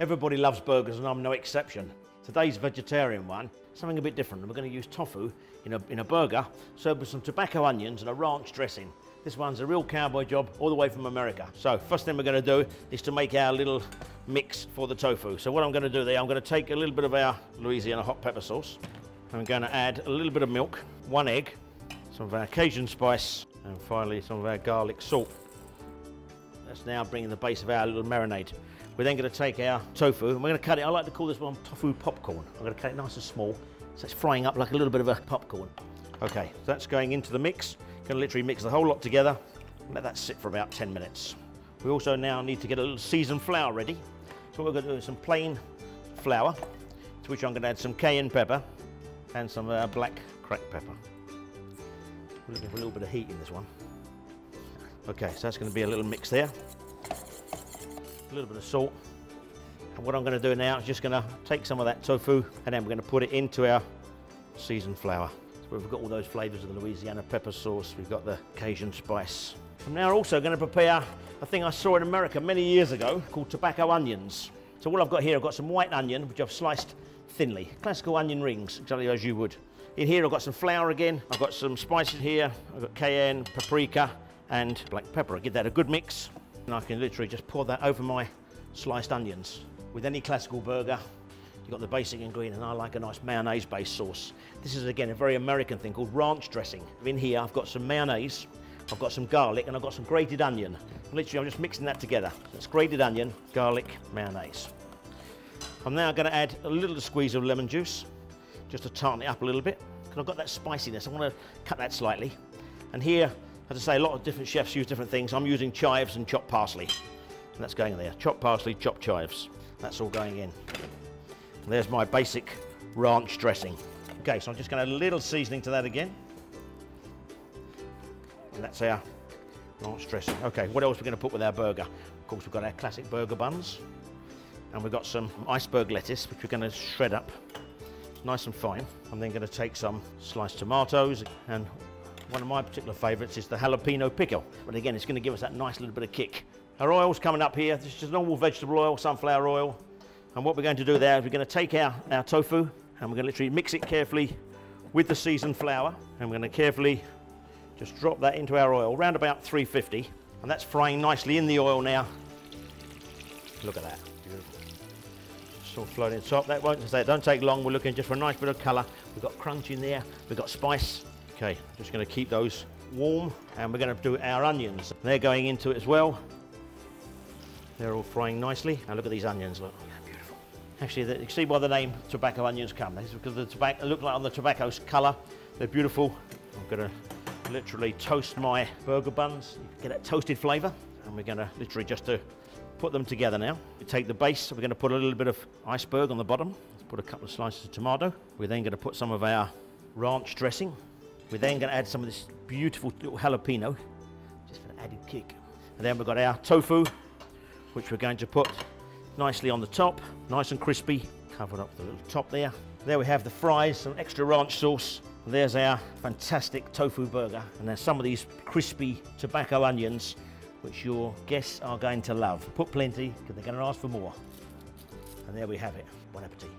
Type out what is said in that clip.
Everybody loves burgers and I'm no exception. Today's vegetarian one, something a bit different. We're going to use tofu in a burger, served with some tobacco onions and a ranch dressing. This one's a real cowboy job all the way from America. So first thing we're going to do is to make our little mix for the tofu. So what I'm going to do there, I'm going to take a little bit of our Louisiana hot pepper sauce. I'm going to add a little bit of milk, 1 egg, some of our Cajun spice, and finally some of our garlic salt. That's now bringing the base of our little marinade. We're then going to take our tofu and we're going to cut it. I like to call this one tofu popcorn. I'm going to cut it nice and small so it's frying up like a little bit of a popcorn. Okay, so that's going into the mix. Going to literally mix the whole lot together and let that sit for about 10 minutes. We also now need to get a little seasoned flour ready. So what we're going to do is some plain flour, to which I'm going to add some cayenne pepper and some black cracked pepper. We're looking for a little bit of heat in this one. Okay, so that's going to be a little mix there. A little bit of salt. And what I'm going to do now is just going to take some of that tofu and then we're going to put it into our seasoned flour. So we've got all those flavours of the Louisiana pepper sauce, we've got the Cajun spice. I'm now also going to prepare a thing I saw in America many years ago called tobacco onions. So what I've got here, I've got some white onion, which I've sliced thinly. Classical onion rings, exactly as you would. In here I've got some flour again, I've got some spices here, I've got cayenne, paprika and black pepper. I give that a good mix. And I can literally just pour that over my sliced onions. With any classical burger, you've got the basic ingredient, and I like a nice mayonnaise-based sauce. This is again a very American thing called ranch dressing. In here I've got some mayonnaise, I've got some garlic, and I've got some grated onion. Literally I'm just mixing that together. That's grated onion, garlic, mayonnaise. I'm now going to add a little squeeze of lemon juice, just to tarten it up a little bit, because I've got that spiciness. I want to cut that slightly. And here, as I say, a lot of different chefs use different things. I'm using chives and chopped parsley. And that's going in there. Chopped parsley, chopped chives. That's all going in. And there's my basic ranch dressing. Okay, so I'm just going to add a little seasoning to that again. And that's our ranch dressing. Okay, what else are we going to put with our burger? Of course, we've got our classic burger buns. And we've got some iceberg lettuce, which we're going to shred up nice and fine. I'm then going to take some sliced tomatoes, and one of my particular favourites is the jalapeno pickle. But again, it's going to give us that nice little bit of kick. Our oil's coming up here. This is just normal vegetable oil, sunflower oil. And what we're going to do there is we're going to take our tofu and we're going to literally mix it carefully with the seasoned flour. And we're going to carefully just drop that into our oil, around about 350. And that's frying nicely in the oil now. Look at that. Beautiful. Sort of floating on top. That don't take long. We're looking just for a nice bit of colour. We've got crunch in there. We've got spice. Okay, just going to keep those warm, and we're going to do our onions. They're going into it as well. They're all frying nicely. And look at these onions, look. Beautiful. Actually, you see why the name tobacco onions come. This is because the tobacco, look like on the tobacco's colour. They're beautiful. I'm going to literally toast my burger buns. Get that toasted flavour. And we're going to literally just to put them together now. We take the base, we're going to put a little bit of iceberg on the bottom. Let's put a couple of slices of tomato. We're then going to put some of our ranch dressing. We're then going to add some of this beautiful little jalapeno, just for an added kick. And then we've got our tofu, which we're going to put nicely on the top, nice and crispy. Cover up the little top there. There we have the fries, some extra ranch sauce. And there's our fantastic tofu burger. And there's some of these crispy tobacco onions, which your guests are going to love. Put plenty, because they're going to ask for more. And there we have it. Bon appetit.